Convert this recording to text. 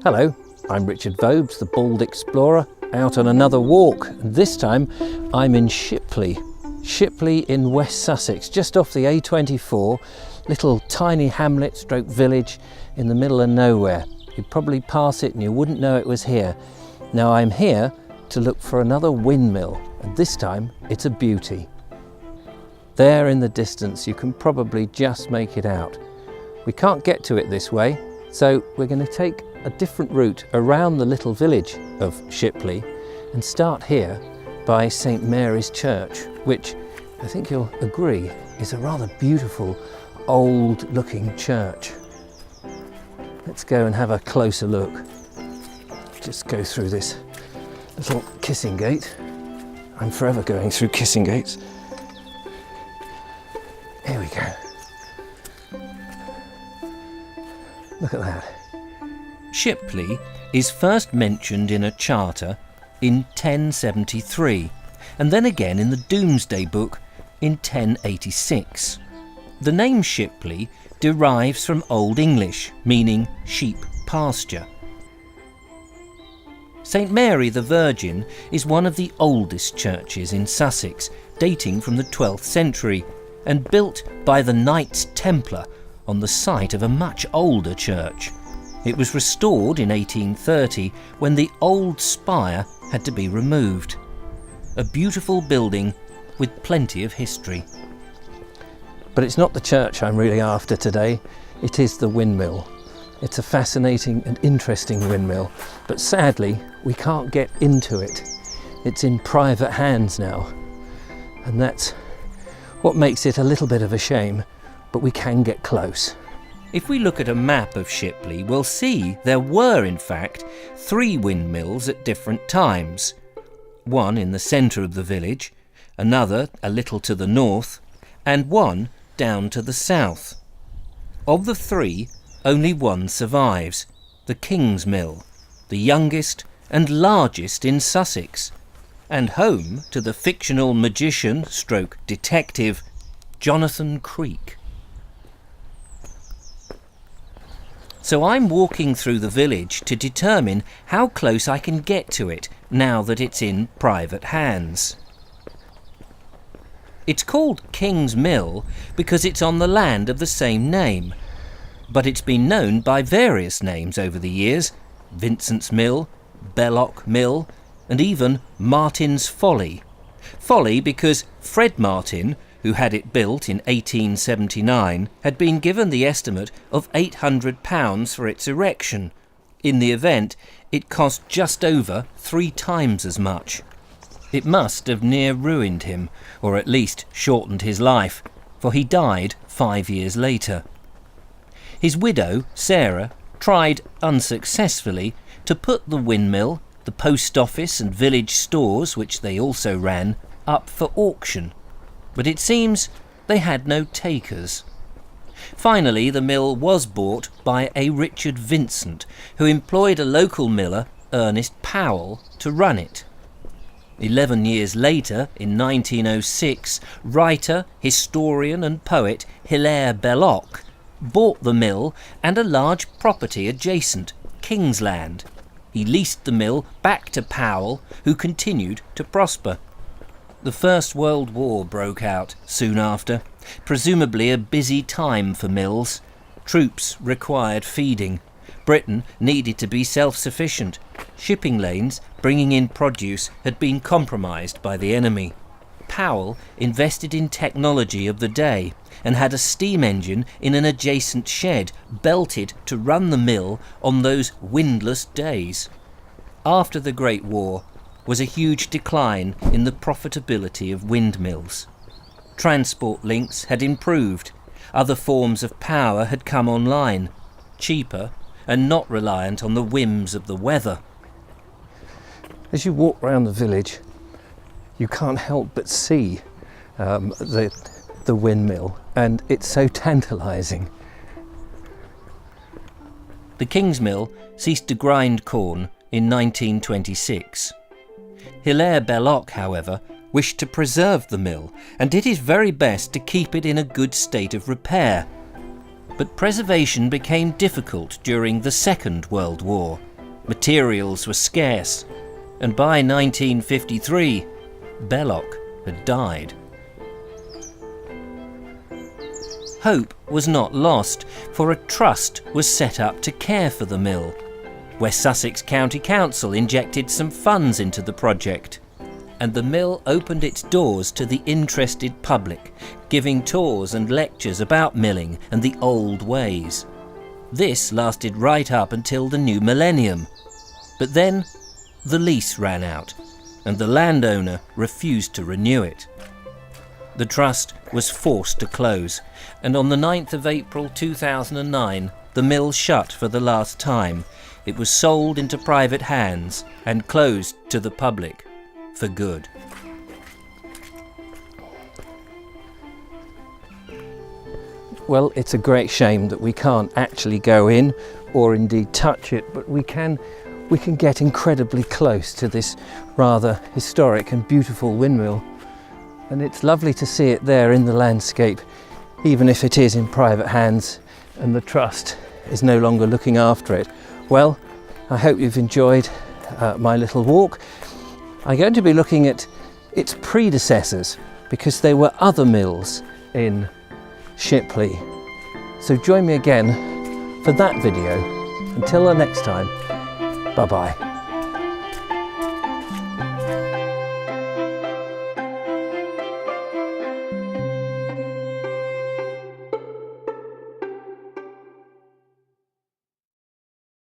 Hello, I'm Richard Vobes, the Bald Explorer, out on another walk. And this time I'm in Shipley. Shipley in West Sussex, just off the A24, little tiny hamlet stroke village in the middle of nowhere. You'd probably pass it and you wouldn't know it was here. Now I'm here to look for another windmill, and this time it's a beauty. There in the distance you can probably just make it out. We can't get to it this way, so we're going to take a different route around the little village of Shipley and start here by St Mary's Church, which I think you'll agree is a rather beautiful old looking church. Let's go and have a closer look. Just go through this little kissing gate. I'm forever going through kissing gates. Here we go. Look at that. Shipley is first mentioned in a charter in 1073 and then again in the Domesday Book in 1086. The name Shipley derives from Old English, meaning sheep pasture. St Mary the Virgin is one of the oldest churches in Sussex, dating from the 12th century and built by the Knights Templar on the site of a much older church. It was restored in 1830 when the old spire had to be removed. A beautiful building with plenty of history. But it's not the church I'm really after today, it is the windmill. It's a fascinating and interesting windmill, but sadly we can't get into it. It's in private hands now, and that's what makes it a little bit of a shame, but we can get close. If we look at a map of Shipley, we'll see there were in fact 3 windmills at different times. One in the centre of the village, another a little to the north, and one down to the south. Of the 3, only one survives, the King's Mill, the youngest and largest in Sussex, and home to the fictional magician stroke detective Jonathan Creek. So I'm walking through the village to determine how close I can get to it now that it's in private hands. It's called King's Mill because it's on the land of the same name, but it's been known by various names over the years: Vincent's Mill, Belloc Mill, and even Martin's Folly. Folly because Fred Martin, who had it built in 1879, had been given the estimate of £800 for its erection. In the event, it cost just over 3 times as much. It must have near ruined him, or at least shortened his life, for he died 5 years later. His widow, Sarah, tried unsuccessfully to put the windmill, the post office and village stores, which they also ran, up for auction. But it seems they had no takers. Finally, the mill was bought by a Richard Vincent, who employed a local miller, Ernest Powell, to run it. 11 years later, in 1906, writer, historian and poet Hilaire Belloc bought the mill and a large property adjacent, Kingsland. He leased the mill back to Powell, who continued to prosper. The First World War broke out soon after, presumably a busy time for mills. Troops required feeding. Britain needed to be self-sufficient. Shipping lanes bringing in produce had been compromised by the enemy. Powell invested in technology of the day and had a steam engine in an adjacent shed belted to run the mill on those windless days. After the Great War was a huge decline in the profitability of windmills. Transport links had improved. Other forms of power had come online, cheaper and not reliant on the whims of the weather. As you walk around the village, you can't help but see the windmill, and it's so tantalising. The King's Mill ceased to grind corn in 1926. Hilaire Belloc, however, wished to preserve the mill and did his very best to keep it in a good state of repair. But preservation became difficult during the Second World War. Materials were scarce, and by 1953, Belloc had died. Hope was not lost, for a trust was set up to care for the mill. West Sussex County Council injected some funds into the project, and the mill opened its doors to the interested public, giving tours and lectures about milling and the old ways. This lasted right up until the new millennium. But then the lease ran out, and the landowner refused to renew it. The trust was forced to close, and on the 9th of April 2009, the mill shut for the last time. It was sold into private hands and closed to the public for good. Well, it's a great shame that we can't actually go in or indeed touch it, but we can get incredibly close to this rather historic and beautiful windmill. And it's lovely to see it there in the landscape, even if it is in private hands and the trust is no longer looking after it. Well, I hope you've enjoyed my little walk. I'm going to be looking at its predecessors, because there were other mills in Shipley. So join me again for that video. Until the next time, bye bye.